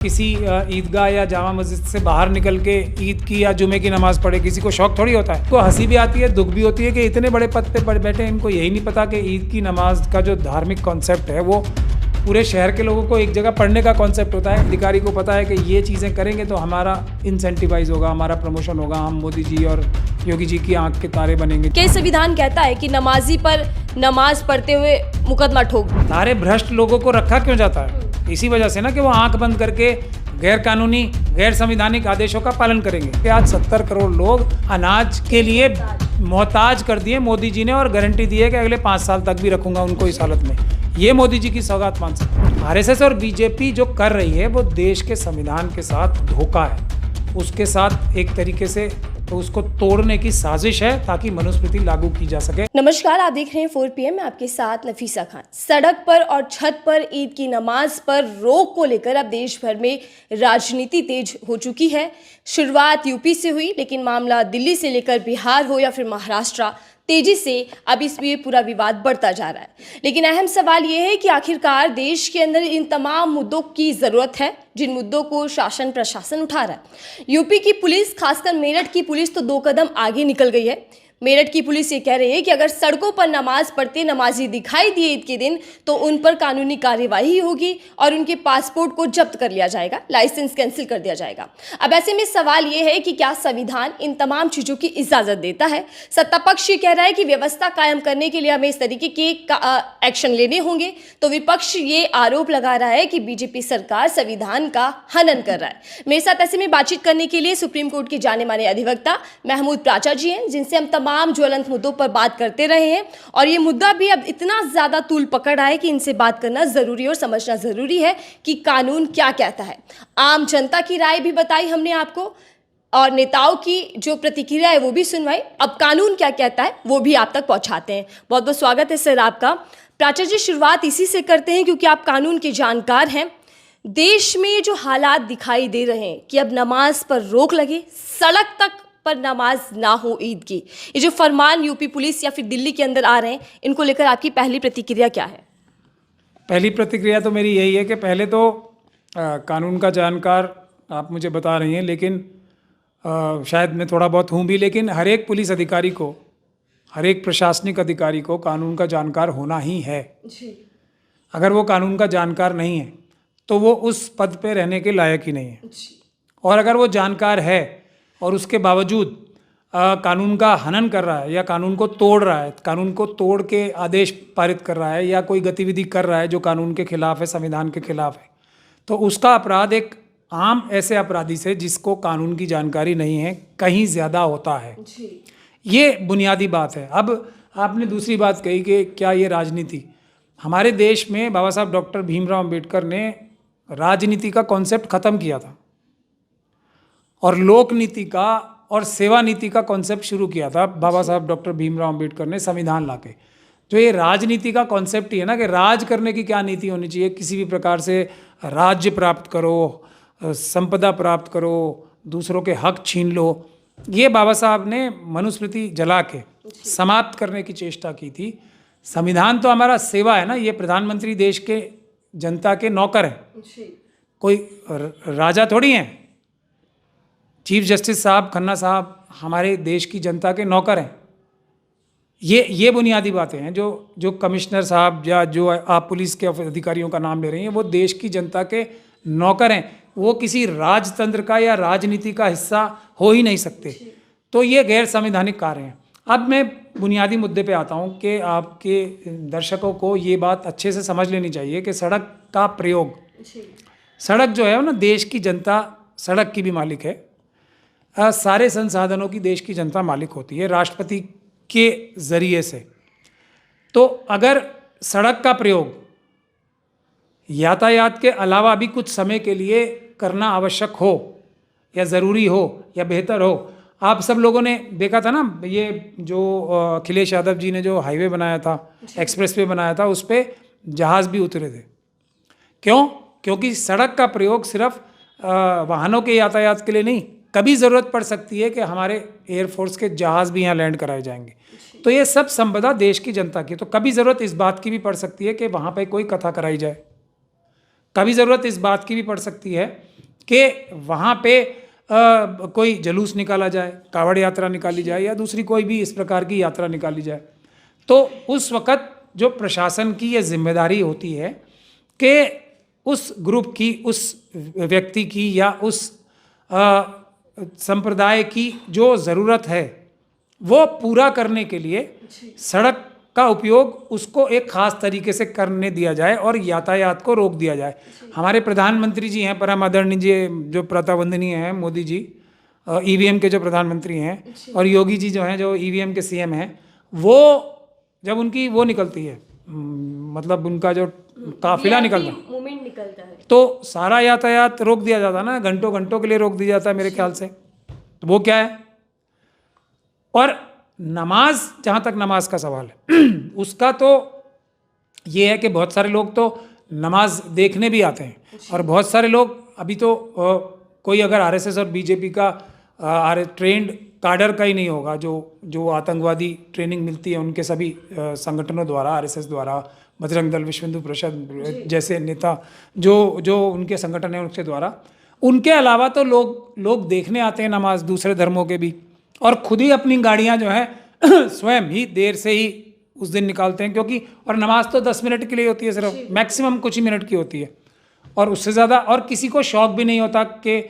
किसी ईदगाह या जामा मस्जिद से बाहर निकल के ईद की या जुमे की नमाज पढ़े, किसी को शौक थोड़ी होता है। तो हंसी भी आती है, दुख भी होती है कि इतने बड़े पद पे बैठे इनको यही नहीं पता कि ईद की नमाज का जो धार्मिक कॉन्सेप्ट है वो पूरे शहर के लोगों को एक जगह पढ़ने का कॉन्सेप्ट होता है। अधिकारी को पता है कि ये चीज़ें करेंगे तो हमारा इंसेंटिवाइज होगा, हमारा प्रमोशन होगा, हम मोदी जी और योगी जी की आंख के तारे बनेंगे। के संविधान कहता है कि नमाजी पर नमाज पढ़ते हुए मुकदमा ठोक। सारे भ्रष्ट लोगों को रखा क्यों जाता है? इसी वजह से ना कि वो आंख बंद करके गैर कानूनी गैर संवैधानिक आदेशों का पालन करेंगे। आज 70 करोड़ लोग अनाज के लिए मोहताज कर दिए मोदी जी ने, और गारंटी दी है कि अगले 5 साल तक भी रखूंगा उनको इस हालत में। ये मोदी जी की सौगात मान सकते। आरएसएस और बीजेपी जो कर रही है वो देश के संविधान के साथ धोखा है, उसके साथ एक तरीके से तो उसको तोड़ने की साजिश है ताकि मनुस्मृति लागू की जा सके। नमस्कार, आप देख रहे हैं 4 PM में आपके साथ नफीसा खान। सड़क पर और छत पर ईद की नमाज पर रोक को लेकर अब देश भर में राजनीति तेज हो चुकी है। शुरुआत यूपी से हुई, लेकिन मामला दिल्ली से लेकर बिहार हो या फिर महाराष्ट्र, तेजी से अब इसमें पूरा विवाद बढ़ता जा रहा है। लेकिन अहम सवाल यह है कि आखिरकार देश के अंदर इन तमाम मुद्दों की ज़रूरत है जिन मुद्दों को शासन प्रशासन उठा रहा है। यूपी की पुलिस, खासकर मेरठ की पुलिस तो 2 कदम आगे निकल गई है। मेरठ की पुलिस ये कह रही है कि अगर सड़कों पर नमाज पढ़ते नमाजी दिखाई दिए ईद के दिन तो उन पर कानूनी कार्यवाही होगी और उनके पासपोर्ट को जब्त कर लिया जाएगा, लाइसेंस कैंसिल कर दिया जाएगा। अब ऐसे में सवाल ये है कि क्या संविधान इन तमाम चीज़ों की इजाज़त देता है? सत्ता पक्ष ये कह रहा है कि व्यवस्था कायम करने के लिए हमें इस तरीके के एक्शन लेने होंगे, तो विपक्ष ये आरोप लगा रहा है कि बीजेपी सरकार संविधान का हनन कर रहा है। मेरे साथ ऐसे में बातचीत करने के लिए सुप्रीम कोर्ट के जाने माने अधिवक्ता महमूद प्राचा जी हैं, जिनसे हम तमाम ज्वलंत मुद्दों पर बात करते रहे हैं। और ये मुद्दा भी अब इतना ज्यादा तूल पकड़ रहा है कि इनसे बात करना जरूरी और समझना जरूरी है कि कानून क्या कहता है। आम जनता की राय भी बताई हमने आपको और नेताओं की जो प्रतिक्रिया है वो भी सुनवाई। अब कानून क्या कहता है वो भी आप तक पहुंचाते हैं। बहुत बहुत स्वागत है सर आपका। प्राचा जी, शुरुआत इसी से करते हैं क्योंकि आप कानून के जानकार हैं। देश में जो हालात दिखाई दे रहे हैं कि अब नमाज पर रोक लगे, सड़क तक पर नमाज ना हो ईद की, ये जो फरमान यूपी पुलिस या फिर दिल्ली के अंदर आ रहे हैं, इनको लेकर आपकी पहली प्रतिक्रिया क्या है? पहली प्रतिक्रिया तो मेरी यही है कि पहले तो कानून का जानकार आप मुझे बता रही हैं, लेकिन शायद मैं थोड़ा बहुत हूँ भी, लेकिन हर एक पुलिस अधिकारी को, हर एक प्रशासनिक अधिकारी को कानून का जानकार होना ही है जी। अगर वो कानून का जानकार नहीं है तो वो उस पद पे रहने के लायक ही नहीं है जी। और अगर वो जानकार है और उसके बावजूद कानून का हनन कर रहा है या कानून को तोड़ रहा है, कानून को तोड़ के आदेश पारित कर रहा है या कोई गतिविधि कर रहा है जो कानून के खिलाफ है, संविधान के खिलाफ है, तो उसका अपराध एक आम ऐसे अपराधी से जिसको कानून की जानकारी नहीं है कहीं ज़्यादा होता है जी। ये बुनियादी बात है। अब आपने दूसरी बात कही कि क्या ये राजनीति, हमारे देश में बाबा साहब डॉक्टर भीमराव अम्बेडकर ने राजनीति का कॉन्सेप्ट ख़त्म किया था और लोक नीति का और सेवा नीति का कॉन्सेप्ट शुरू किया था बाबा साहब डॉक्टर भीमराव अम्बेडकर ने संविधान लाके। जो ये राजनीति का कॉन्सेप्ट ही है ना कि राज करने की क्या नीति होनी चाहिए, किसी भी प्रकार से राज्य प्राप्त करो, संपदा प्राप्त करो, दूसरों के हक छीन लो, ये बाबा साहब ने मनुस्मृति जला के समाप्त करने की चेष्टा की थी। संविधान तो हमारा सेवा है ना, ये प्रधानमंत्री देश के जनता के नौकर हैं, कोई राजा थोड़ी हैं। चीफ जस्टिस साहब, खन्ना साहब हमारे देश की जनता के नौकर हैं। ये बुनियादी बातें हैं। जो कमिश्नर साहब या जो आप पुलिस के अधिकारियों का नाम ले रही हैं वो देश की जनता के नौकर हैं, वो किसी राजतंत्र का या राजनीति का हिस्सा हो ही नहीं सकते। तो ये गैर संवैधानिक कार्य हैं। अब मैं बुनियादी मुद्दे पे आता हूँ कि आपके दर्शकों को ये बात अच्छे से समझ लेनी चाहिए कि सड़क का प्रयोग, सड़क जो है ना, देश की जनता सड़क की भी मालिक है, सारे संसाधनों की देश की जनता मालिक होती है राष्ट्रपति के ज़रिए से। तो अगर सड़क का प्रयोग यातायात के अलावा भी कुछ समय के लिए करना आवश्यक हो या ज़रूरी हो या बेहतर हो, आप सब लोगों ने देखा था ना, ये जो अखिलेश यादव जी ने जो हाईवे बनाया था, एक्सप्रेस वे बनाया था, उस पर जहाज़ भी उतरे थे। क्यों? क्योंकि सड़क का प्रयोग सिर्फ वाहनों के यातायात के लिए नहीं, कभी ज़रूरत पड़ सकती है कि हमारे एयरफोर्स के जहाज़ भी यहाँ लैंड कराए जाएंगे, तो ये सब संपदा देश की जनता की। तो कभी ज़रूरत इस बात की भी पड़ सकती है कि वहाँ पे कोई कथा कराई जाए, कभी ज़रूरत इस बात की भी पड़ सकती है कि वहाँ पे कोई जुलूस निकाला जाए, कावड़ यात्रा निकाली जाए या दूसरी कोई भी इस प्रकार की यात्रा निकाली जाए, तो उस वक़्त जो प्रशासन की ये जिम्मेदारी होती है कि उस ग्रुप की, उस व्यक्ति की या उस संप्रदाय की जो ज़रूरत है वो पूरा करने के लिए सड़क का उपयोग उसको एक ख़ास तरीके से करने दिया जाए और यातायात को रोक दिया जाए। हमारे प्रधानमंत्री जी हैं, परम आदरणीय जी जो प्रतिवंदनीय हैं, मोदी जी ईवीएम के जो प्रधानमंत्री हैं, और योगी जी जो हैं जो ईवीएम के सीएम हैं, वो जब उनकी वो निकलती है, मतलब उनका जो काफिला निकलता है, मूवमेंट निकलता है, तो सारा यातायात रोक दिया जाता है ना, घंटों घंटों के लिए रोक दिया जाता है मेरे ख्याल से। तो वो क्या है? और नमाज, जहाँ तक नमाज का सवाल है उसका तो ये है कि बहुत सारे लोग तो नमाज देखने भी आते हैं, और बहुत सारे लोग अभी तो कोई अगर आरएसएस और बीजेपी का ट्रेंड काडर का ही नहीं होगा, जो आतंकवादी ट्रेनिंग मिलती है उनके सभी संगठनों द्वारा, आरएसएस द्वारा, बजरंग दल, विश्व हिंदू परिषद जैसे नेता जो उनके संगठन हैं उनके द्वारा, उनके अलावा तो लोग देखने आते हैं नमाज दूसरे धर्मों के भी, और खुद ही अपनी गाड़ियां जो है स्वयं ही देर से ही उस दिन निकालते हैं, क्योंकि और नमाज तो 10 मिनट के लिए होती है, सिर्फ मैक्सिमम कुछ ही मिनट की होती है, और उससे ज़्यादा, और किसी को शौक भी नहीं होता कि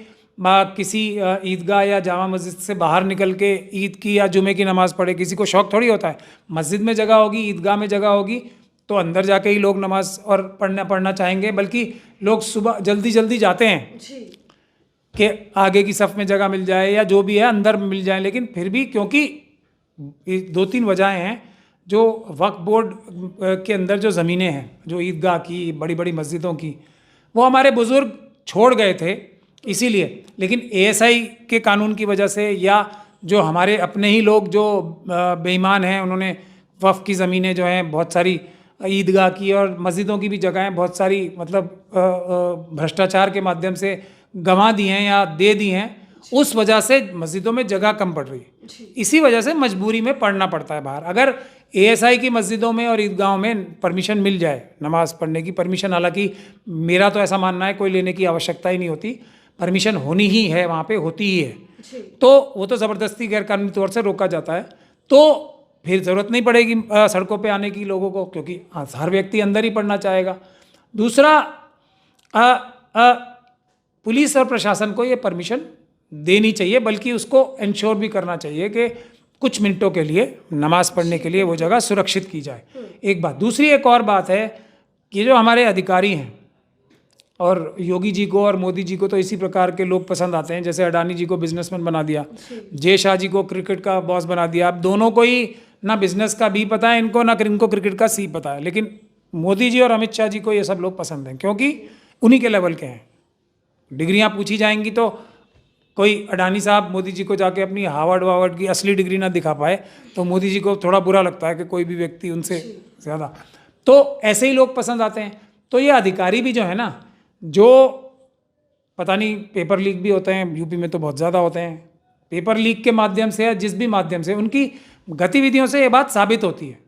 किसी ईदगाह या जामा मस्जिद से बाहर निकल के ईद की या जुमे की नमाज़ पढ़े। किसी को शौक थोड़ी होता है। मस्जिद में जगह होगी, ईदगाह में जगह होगी, तो अंदर जाके ही लोग नमाज और पढ़ना चाहेंगे, बल्कि लोग सुबह जल्दी जाते हैं कि आगे की सफ़ में जगह मिल जाए या जो भी है अंदर मिल जाए। लेकिन फिर भी क्योंकि 2-3 वजहें हैं, जो वक्फ बोर्ड के अंदर जो ज़मीनें हैं, जो ईदगाह की, बड़ी बड़ी मस्जिदों की, वो हमारे बुज़ुर्ग छोड़ गए थे इसीलिए। लेकिन एएसआई के कानून की वजह से, या जो हमारे अपने ही लोग जो बेईमान हैं, उन्होंने वक्फ की ज़मीनें जो हैं बहुत सारी, ईदगाह की और मस्जिदों की भी जगहें बहुत सारी, मतलब भ्रष्टाचार के माध्यम से गंवा दी हैं या दे दी हैं, उस वजह से मस्जिदों में जगह कम पड़ रही है। इसी वजह से मजबूरी में पढ़ना पड़ता है बाहर। अगर एएसआई की मस्जिदों में और ईदगाहों में परमिशन मिल जाए नमाज़ पढ़ने की, परमिशन, हालांकि मेरा तो ऐसा मानना है कोई लेने की आवश्यकता ही नहीं होती, परमिशन होनी ही है, वहाँ पे होती ही है, तो वो तो ज़बरदस्ती गैरकानूनी तौर से रोका जाता है, तो फिर ज़रूरत नहीं पड़ेगी सड़कों पे आने की लोगों को, क्योंकि हर व्यक्ति अंदर ही पढ़ना चाहेगा। दूसरा, पुलिस और प्रशासन को ये परमिशन देनी चाहिए, बल्कि उसको इंश्योर भी करना चाहिए कि कुछ मिनटों के लिए नमाज़ पढ़ने के लिए वो जगह सुरक्षित की जाए। एक बात। दूसरी एक और बात है कि जो हमारे अधिकारी हैं, और योगी जी को और मोदी जी को तो इसी प्रकार के लोग पसंद आते हैं, जैसे अडानी जी को बिजनेसमैन बना दिया, जय शाह जी को क्रिकेट का बॉस बना दिया। अब दोनों को ही ना बिजनेस का बी पता है इनको, ना इनको क्रिकेट का सी पता है, लेकिन मोदी जी और अमित शाह जी को ये सब लोग पसंद हैं, क्योंकि उन्हीं के लेवल के हैं। डिग्रियाँ पूछी जाएंगी तो कोई अडानी साहब मोदी जी को जाके अपनी हार्वर्ड की असली डिग्री ना दिखा पाए, तो मोदी जी को थोड़ा बुरा लगता है कि कोई भी व्यक्ति उनसे ज़्यादा, तो ऐसे ही लोग पसंद आते हैं। तो ये अधिकारी भी जो है ना, जो पता नहीं पेपर लीक भी होते हैं, यूपी में तो बहुत ज़्यादा होते हैं, पेपर लीक के माध्यम से या जिस भी माध्यम से उनकी गतिविधियों से ये बात साबित होती है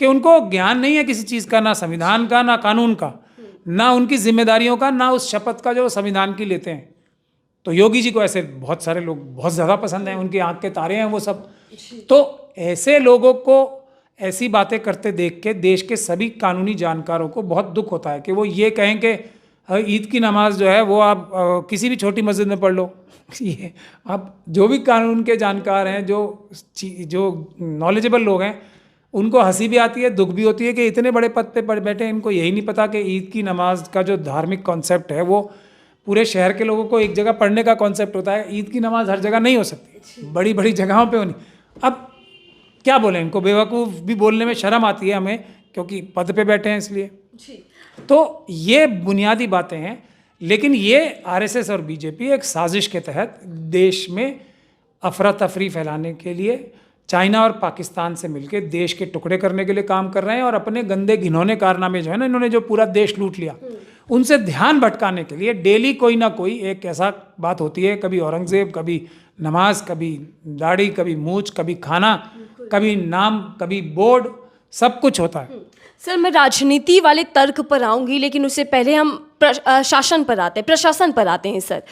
कि उनको ज्ञान नहीं है किसी चीज़ का, ना संविधान का, ना कानून का, ना उनकी जिम्मेदारियों का, ना उस शपथ का जो संविधान की लेते हैं। तो योगी जी को ऐसे बहुत सारे लोग बहुत ज़्यादा पसंद हैं, उनकी आँख के तारे हैं वो सब। तो ऐसे लोगों को ऐसी बातें करते देख के देश के सभी कानूनी जानकारों को बहुत दुख होता है कि वो ये कहें कि ईद की नमाज जो है वो आप किसी भी छोटी मस्जिद में पढ़ लो। ये आप जो भी कानून के जानकार हैं, जो नॉलेजेबल लोग हैं, उनको हंसी भी आती है, दुख भी होती है कि इतने बड़े पद पे बैठे हैं, इनको यही नहीं पता कि ईद की नमाज का जो धार्मिक कॉन्सेप्ट है वो पूरे शहर के लोगों को एक जगह पढ़ने का कॉन्सेप्ट होता है। ईद की नमाज हर जगह नहीं हो सकती, बड़ी बड़ी जगहों पे होनी। अब क्या बोलें, इनको बेवकूफ़ भी बोलने में शर्म आती है हमें, क्योंकि पद पे बैठे हैं इसलिए। तो ये बुनियादी बातें हैं, लेकिन ये आरएसएस और बीजेपी एक साजिश के तहत देश में अफरा तफरी फैलाने के लिए चाइना और पाकिस्तान से मिलकर देश के टुकड़े करने के लिए काम कर रहे हैं, और अपने गंदे घिनौने कारनामे जो है ना, इन्होंने जो पूरा देश लूट लिया, उनसे ध्यान भटकाने के लिए डेली कोई ना कोई एक ऐसा बात होती है, कभी औरंगजेब, कभी नमाज, कभी दाढ़ी, कभी मूछ, कभी खाना, कभी नाम, कभी बोर्ड, सब कुछ होता है। सर, मैं राजनीति वाले तर्क पर आऊंगी, लेकिन उससे पहले हम शासन पर आते हैं, प्रशासन पर आते हैं। सर,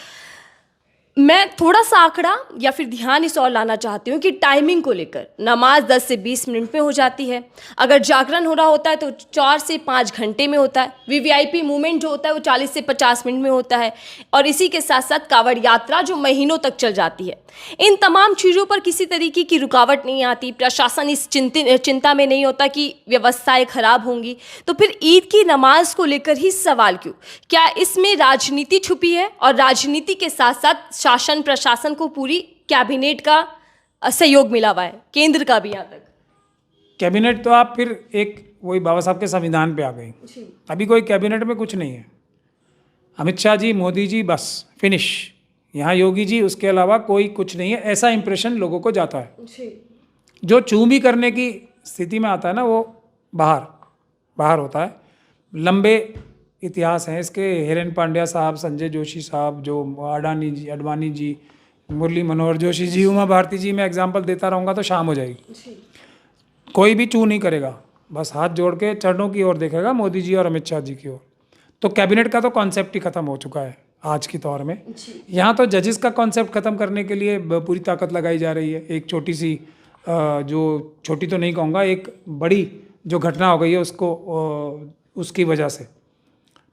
मैं थोड़ा सा आंकड़ा या फिर ध्यान इस और लाना चाहती हूँ कि टाइमिंग को लेकर नमाज 10 से 20 मिनट में हो जाती है। अगर जागरण हो रहा होता है तो 4 से 5 घंटे में होता है। वीवीआईपी मूवमेंट जो होता है वो 40 से 50 मिनट में होता है। और इसी के साथ साथ कांवड़ यात्रा जो महीनों तक चल जाती है। इन तमाम चीज़ों पर किसी तरीके की रुकावट नहीं आती। प्रशासन इस चिंता में नहीं होता कि व्यवस्थाएं खराब होंगी। तो फिर ईद की नमाज को लेकर ही सवाल क्यों? क्या इसमें राजनीति छुपी है? और राजनीति के साथ साथ शासन प्रशासन को पूरी कैबिनेट का सहयोग मिला हुआ है, केंद्र का भी यहाँ तक। कैबिनेट तो आप फिर एक वही बाबा साहब के संविधान पे आ गई। अभी कोई कैबिनेट में कुछ नहीं है। अमित शाह जी, मोदी जी, बस फिनिश। यहाँ योगी जी, उसके अलावा कोई कुछ नहीं है, ऐसा इंप्रेशन लोगों को जाता है। जो चूं भी करने की स्थिति में आता है ना, वो बाहर होता है। लंबे इतिहास हैं इसके। हिरेन पांड्या साहब, संजय जोशी साहब, जो अडवाणी जी, मुरली मनोहर जोशी जी, उमा भारती जी, मैं एग्जाम्पल देता रहूँगा तो शाम हो जाएगी। कोई भी चू नहीं करेगा, बस हाथ जोड़ के चरणों की ओर देखेगा, मोदी जी और अमित शाह जी की ओर। तो कैबिनेट का तो कॉन्सेप्ट ही खत्म हो चुका है आज की दौर में। यहाँ तो जजेस का कॉन्सेप्ट खत्म करने के लिए पूरी ताकत लगाई जा रही है। एक छोटी सी, जो छोटी तो नहीं कहूँगा, एक बड़ी जो घटना हो गई है उसको उसकी वजह से।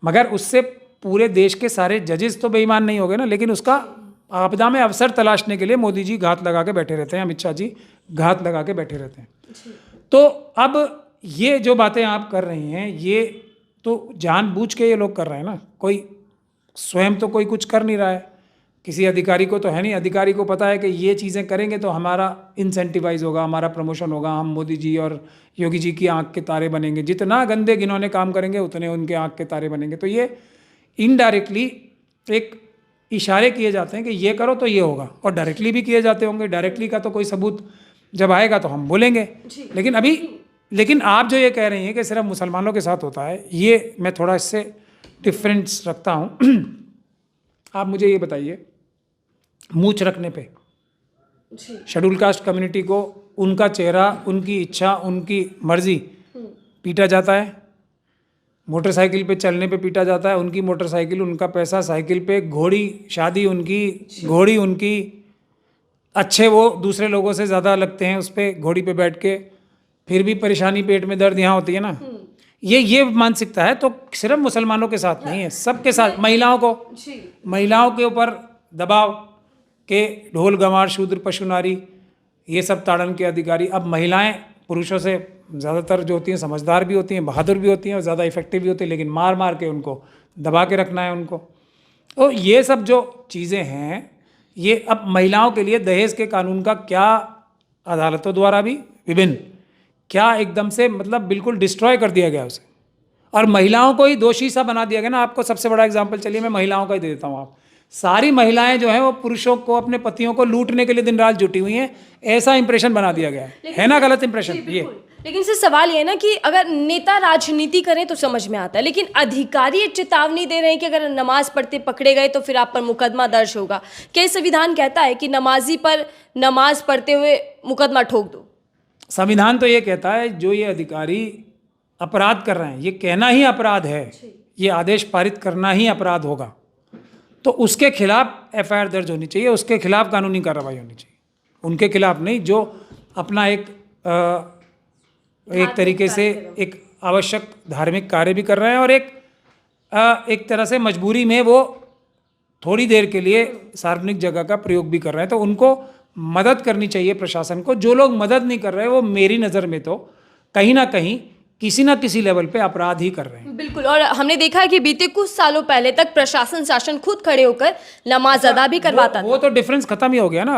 मगर उससे पूरे देश के सारे जजेस तो बेईमान नहीं हो गए ना, लेकिन उसका आपदा में अवसर तलाशने के लिए मोदी जी घात लगा के बैठे रहते हैं, अमित शाह जी घात लगा के बैठे रहते हैं। तो अब ये जो बातें आप कर रही हैं, ये तो जानबूझ के ये लोग कर रहे हैं ना। कोई स्वयं तो कोई कुछ कर नहीं रहा है, किसी अधिकारी को तो है नहीं। अधिकारी को पता है कि ये चीज़ें करेंगे तो हमारा इंसेंटिवाइज होगा, हमारा प्रमोशन होगा, हम मोदी जी और योगी जी की आंख के तारे बनेंगे। जितना गंदे गिनौने काम करेंगे उतने उनके आंख के तारे बनेंगे। तो ये इनडायरेक्टली एक इशारे किए जाते हैं कि ये करो तो ये होगा, और डायरेक्टली भी किए जाते होंगे। डायरेक्टली का तो कोई सबूत जब आएगा तो हम बोलेंगे। लेकिन आप जो ये कह रही हैं कि सिर्फ मुसलमानों के साथ होता है, ये मैं थोड़ा इससे डिफरेंस रखता हूँ। आप मुझे ये बताइए, मूंछ रखने पे शेड्यूल कास्ट कम्युनिटी को उनका चेहरा, उनकी इच्छा, उनकी मर्जी पीटा जाता है। मोटरसाइकिल पे चलने पे पीटा जाता है। उनकी मोटरसाइकिल, उनका पैसा, साइकिल पे घोड़ी, शादी उनकी, घोड़ी उनकी, अच्छे वो दूसरे लोगों से ज़्यादा लगते हैं उस पर घोड़ी पे बैठ के, फिर भी परेशानी, पेट में दर्द यहाँ होती है ना। ये मानसिकता है। तो सिर्फ मुसलमानों के साथ नहीं है, सबके साथ। महिलाओं के ऊपर दबाव के ढोल गंवार, शूद्र, पशु, नारी, ये सब ताड़न के अधिकारी। अब महिलाएं पुरुषों से ज़्यादातर जो होती हैं समझदार भी होती हैं, बहादुर भी होती हैं और ज़्यादा इफेक्टिव भी होती हैं, लेकिन मार मार के उनको दबा के रखना है उनको। तो ये सब जो चीज़ें हैं, ये अब महिलाओं के लिए दहेज के कानून का क्या अदालतों द्वारा भी विभिन्न, क्या एकदम से मतलब बिल्कुल डिस्ट्रॉय कर दिया गया उसे, और महिलाओं को ही दोषी सा बना दिया गया ना। आपको सबसे बड़ा एग्जाम्पल, चलिए मैं महिलाओं का ही दे देता हूँ। आप सारी महिलाएं जो हैं वो पुरुषों को, अपने पतियों को लूटने के लिए दिन रात जुटी हुई हैं, ऐसा इंप्रेशन बना दिया गया है ना। गलत इंप्रेशन ये। लेकिन इससे सवाल ये है ना कि अगर नेता राजनीति करें तो समझ में आता है, लेकिन अधिकारी एक चेतावनी दे रहे हैं कि अगर नमाज पढ़ते पकड़े गए तो फिर आप पर मुकदमा दर्ज होगा। क्या संविधान कहता है कि नमाजी पर नमाज पढ़ते हुए मुकदमा ठोक दो? संविधान तो ये कहता है जो ये अधिकारी अपराध कर रहे हैं, ये कहना ही अपराध है, ये आदेश पारित करना ही अपराध होगा, तो उसके खिलाफ एफआईआर दर्ज होनी चाहिए, उसके खिलाफ कानूनी कार्रवाई होनी चाहिए। उनके खिलाफ नहीं जो अपना एक तरीके से एक आवश्यक धार्मिक कार्य भी कर रहे हैं, और एक तरह से मजबूरी में वो थोड़ी देर के लिए सार्वजनिक जगह का प्रयोग भी कर रहे हैं। तो उनको मदद करनी चाहिए प्रशासन को। जो लोग मदद नहीं कर रहे, वो मेरी नज़र में तो कहीं ना कहीं किसी ना किसी लेवल पे अपराध ही कर रहे हैं। बिल्कुल। और हमने देखा है कि बीते कुछ सालों पहले तक प्रशासन शासन खुद खड़े होकर नमाज अदा भी करवाता था। वो तो डिफरेंस खत्म ही हो गया ना।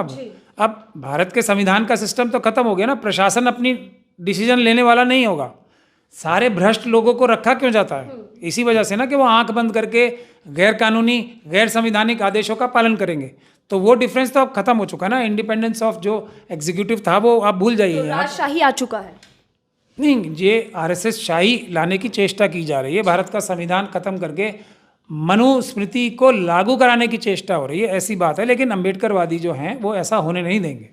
अब भारत के संविधान का सिस्टम तो खत्म हो गया ना। प्रशासन अपनी डिसीजन लेने वाला नहीं होगा। सारे भ्रष्ट लोगों को रखा क्यों जाता है? इसी वजह से ना कि वो आंख बंद करके गैर कानूनी, गैर संवैधानिक आदेशों का पालन करेंगे। तो वो डिफरेंस तो अब खत्म हो चुका है ना। इंडिपेंडेंस ऑफ जो एग्जीक्यूटिव था वो आप भूल जाइए। तो राजशाही आ चुका है। नहीं, ये आरएसएस शाही लाने की चेष्टा की जा रही है। भारत का संविधान खत्म करके मनुस्मृति को लागू कराने की चेष्टा हो रही है, ऐसी बात है। लेकिन अम्बेडकरवादी जो हैं वो ऐसा होने नहीं देंगे।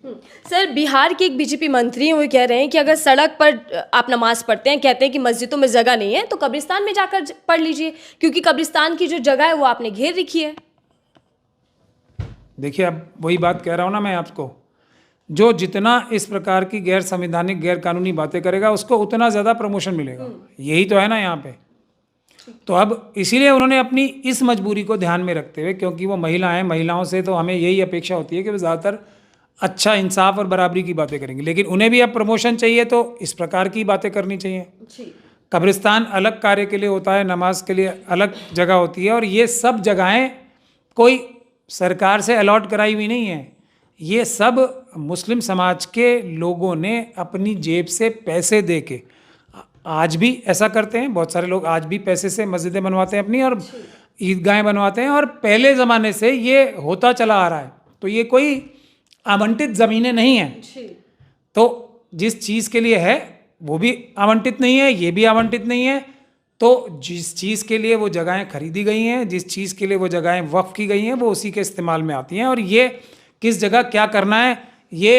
सर, बिहार के एक बीजेपी मंत्री हैं, वो कह रहे हैं कि अगर सड़क पर आप नमाज पढ़ते हैं, कहते हैं कि मस्जिदों में जगह नहीं है, तो कब्रिस्तान में जाकर पढ़ लीजिए, क्योंकि कब्रिस्तान की जो जगह है वो आपने घेर रखी है। देखिए, अब वही बात कह रहा हूँ ना मैं आपको, जो जितना इस प्रकार की गैर संवैधानिक गैर कानूनी बातें करेगा उसको उतना ज़्यादा प्रमोशन मिलेगा। यही तो है ना यहाँ पे। तो अब इसीलिए उन्होंने अपनी इस मजबूरी को ध्यान में रखते हुए, क्योंकि वो महिला हैं, महिलाओं से तो हमें यही अपेक्षा होती है कि वो ज़्यादातर अच्छा इंसाफ और बराबरी की बातें करेंगे, लेकिन उन्हें भी अब प्रमोशन चाहिए तो इस प्रकार की बातें करनी चाहिए। कब्रिस्तान अलग कार्य के लिए होता है, नमाज के लिए अलग जगह होती है, और ये सब जगहें कोई सरकार से अलॉट कराई हुई नहीं है। ये सब मुस्लिम समाज के लोगों ने अपनी जेब से पैसे दे के, आज भी ऐसा करते हैं, बहुत सारे लोग आज भी पैसे से मस्जिदें बनवाते हैं अपनी और ईदगाहें बनवाते हैं, और पहले ज़माने से ये होता चला आ रहा है। तो ये कोई आवंटित ज़मीनें नहीं हैं। तो जिस चीज़ के लिए है वो भी आवंटित नहीं है, ये भी आवंटित नहीं है। तो जिस चीज़ के लिए वो जगहें खरीदी गई हैं, जिस चीज़ के लिए वो जगहें वक्फ की गई हैं, वो उसी के इस्तेमाल में आती हैं। और ये किस जगह क्या करना है, ये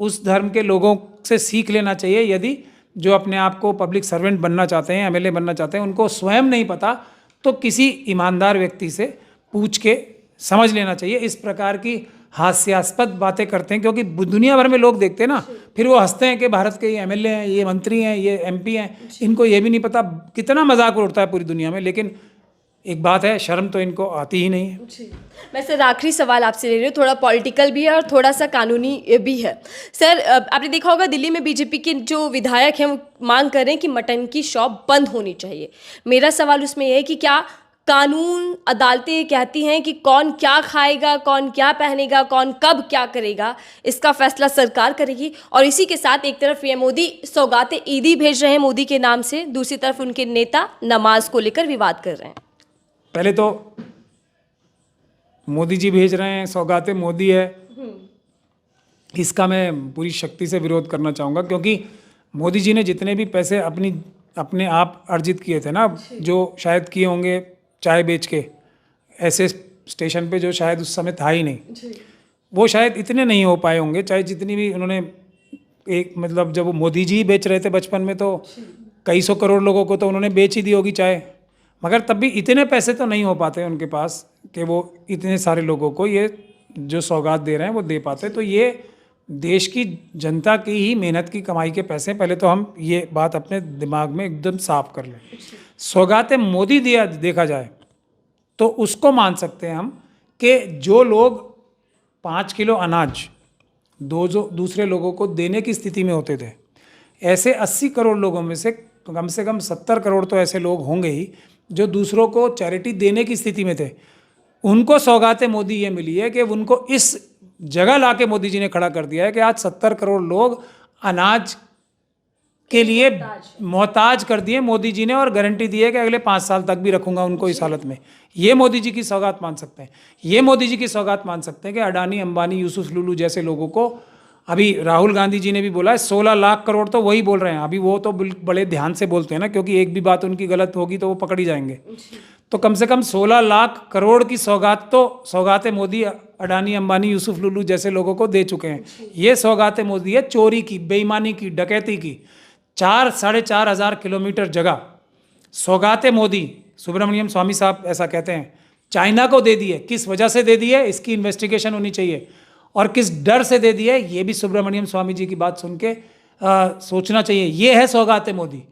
उस धर्म के लोगों से सीख लेना चाहिए। यदि जो अपने आप को पब्लिक सर्वेंट बनना चाहते हैं, एमएलए बनना चाहते हैं, उनको स्वयं नहीं पता तो किसी ईमानदार व्यक्ति से पूछ के समझ लेना चाहिए। इस प्रकार की हास्यास्पद बातें करते हैं, क्योंकि दुनिया भर में लोग देखते हैं ना, फिर वो हंसते हैं कि भारत के ये एमएलए हैं, ये मंत्री हैं, ये एमपी हैं, इनको ये भी नहीं पता। कितना मजाक उड़ता है पूरी दुनिया में। लेकिन एक बात है, शर्म तो इनको आती ही नहीं है। मैं सर आखिरी सवाल आपसे ले रही हूँ, थोड़ा पॉलिटिकल भी है और थोड़ा सा कानूनी भी है। सर आपने देखा होगा दिल्ली में बीजेपी के जो विधायक हैं वो मांग कर रहे हैं कि मटन की शॉप बंद होनी चाहिए। मेरा सवाल उसमें यह है कि क्या कानून अदालतें कहती हैं कि कौन क्या खाएगा, कौन क्या पहनेगा, कौन कब क्या करेगा, इसका फैसला सरकार करेगी। और इसी के साथ एक तरफ ये मोदी सौगातें ईदी भेज रहे हैं मोदी के नाम से, दूसरी तरफ उनके नेता नमाज को लेकर विवाद कर रहे हैं। पहले तो मोदी जी भेज रहे हैं, सौगातें मोदी है, इसका मैं पूरी शक्ति से विरोध करना चाहूँगा। क्योंकि मोदी जी ने जितने भी पैसे अपने आप अर्जित किए थे ना, जो शायद किए होंगे चाय बेच के, ऐसे स्टेशन पे जो शायद उस समय था ही नहीं, वो शायद इतने नहीं हो पाए होंगे। चाहे जितनी भी उन्होंने एक मतलब जब वो मोदी जी बेच रहे थे बचपन में, तो कई सौ करोड़ लोगों को तो उन्होंने बेच ही दी होगी चाय, मगर तब भी इतने पैसे तो नहीं हो पाते उनके पास कि वो इतने सारे लोगों को ये जो सौगात दे रहे हैं वो दे पाते। तो ये देश की जनता की ही मेहनत की कमाई के पैसे, पहले तो हम ये बात अपने दिमाग में एकदम साफ कर लें। सौगातें मोदी दिया देखा जाए तो उसको मान सकते हैं हम कि जो लोग 5 किलो अनाज दूसरे लोगों को देने की स्थिति में होते थे, ऐसे 80 करोड़ लोगों में से कम 70 करोड़ तो ऐसे लोग होंगे ही जो दूसरों को चैरिटी देने की स्थिति में थे। उनको सौगातें मोदी ये मिली है कि उनको इस जगह लाके मोदी जी ने खड़ा कर दिया है कि आज 70 करोड़ लोग अनाज के लिए मोहताज कर दिए मोदी जी ने, और गारंटी दी है कि अगले 5 साल तक भी रखूंगा उनको इस हालत में। ये मोदी जी की सौगात मान सकते हैं। ये मोदी जी की सौगात मान सकते हैं कि अडानी, अंबानी, यूसुफ लुलू जैसे लोगों को, अभी राहुल गांधी जी ने भी बोला है 16 लाख करोड़, तो वही बोल रहे हैं। अभी वो तो बड़े ध्यान से बोलते हैं ना, क्योंकि एक भी बात उनकी गलत होगी तो वो पकड़ी जाएंगे। तो कम से कम 16 लाख करोड़ की सौगात तो सौगातें मोदी अडानी, अंबानी, यूसुफ लुलू जैसे लोगों को दे चुके हैं। ये सौगातें मोदी है चोरी की, बेईमानी की, डकैती की। 4-4.5 हज़ार किलोमीटर जगह सौगातें मोदी, सुब्रमण्यम स्वामी साहब ऐसा कहते हैं, चाइना को दे दी है। किस वजह से दे दी है, इसकी इन्वेस्टिगेशन होनी चाहिए, और किस डर से दे दी है, ये भी सुब्रमण्यम स्वामी जी की बात सुन के सोचना चाहिए। ये है सौगातें मोदी,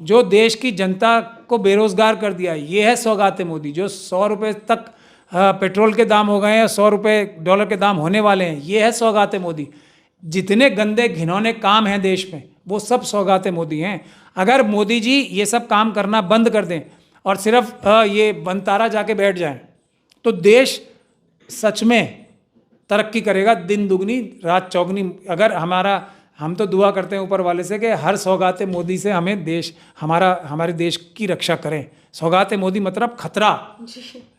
जो देश की जनता को बेरोजगार कर दिया है। ये है सौगातें मोदी, जो 100 रुपये तक पेट्रोल के दाम हो गए हैं, 100 रुपये डॉलर के दाम होने वाले हैं। ये है सौगातें मोदी। जितने गंदे घिनौने काम हैं देश में, वो सब सौगातें मोदी हैं। अगर मोदी जी ये सब काम करना बंद कर दें और सिर्फ ये बनतारा जाके बैठ जाएं, तो देश सच में तरक्की करेगा, दिन दुगनी रात चौगनी। अगर हम तो दुआ करते हैं ऊपर वाले से कि हर सौगातें मोदी से हमें हमारे देश की रक्षा करें। सौगातें मोदी मतलब खतरा,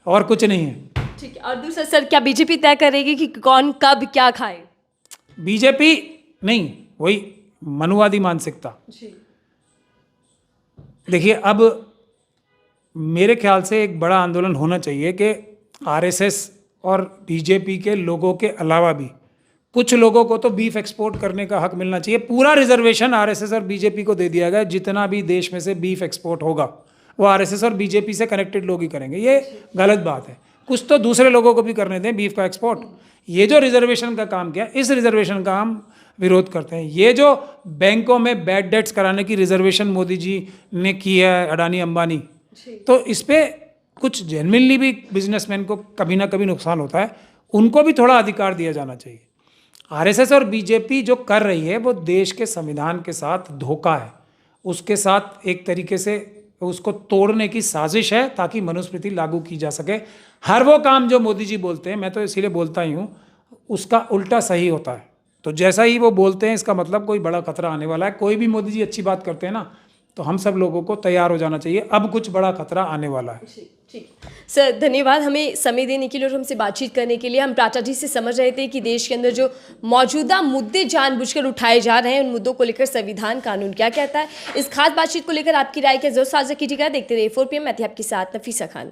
और कुछ नहीं है। ठीक है। और दूसरा सर, क्या बीजेपी तय करेगी कि कौन कब क्या खाए? बीजेपी नहीं, वही मनुवादी मानसिकता। देखिए, अब मेरे ख्याल से एक बड़ा आंदोलन होना चाहिए कि आरएसएस और बीजेपी के लोगों के अलावा भी कुछ लोगों को तो बीफ एक्सपोर्ट करने का हक मिलना चाहिए। पूरा रिजर्वेशन आरएसएस और बीजेपी को दे दिया गया। जितना भी देश में से बीफ एक्सपोर्ट होगा वो आरएसएस और बीजेपी से कनेक्टेड लोग ही करेंगे। ये गलत बात है। कुछ तो दूसरे लोगों को भी करने दें बीफ का एक्सपोर्ट। ये जो रिजर्वेशन का काम किया, इस रिजर्वेशन का हम विरोध करते हैं। ये जो बैंकों में बैड डेट्स कराने की रिजर्वेशन मोदी जी ने की है, अडानी अंबानी, तो इस पे कुछ जेन्युइनली भी बिजनेसमैन को कभी ना कभी नुकसान होता है, उनको भी थोड़ा अधिकार दिया जाना चाहिए। आरएसएस और बीजेपी जो कर रही है वो देश के संविधान के साथ धोखा है, उसके साथ एक तरीके से उसको तोड़ने की साजिश है ताकि मनुस्मृति लागू की जा सके। हर वो काम जो मोदी जी बोलते हैं, मैं तो इसीलिए बोलता ही हूँ, उसका उल्टा सही होता है। तो जैसा ही वो बोलते हैं इसका मतलब कोई बड़ा खतरा आने वाला है। कोई भी मोदी जी अच्छी बात करते हैं ना, तो हम सब लोगों को तैयार हो जाना चाहिए, अब कुछ बड़ा खतरा आने वाला है। ठीक सर, धन्यवाद हमें समय देने के लिए और हमसे बातचीत करने के लिए। हम टाटा जी से समझ रहे थे कि देश के अंदर जो मौजूदा मुद्दे जानबूझकर उठाए जा रहे हैं, उन मुद्दों को लेकर संविधान कानून क्या कहता है। इस खास बातचीत को लेकर आपकी राय क्या जरूर साझा कीजिएगा। देखते रहिए 4 PM, मैं थी आपके साथ नफीसा खान।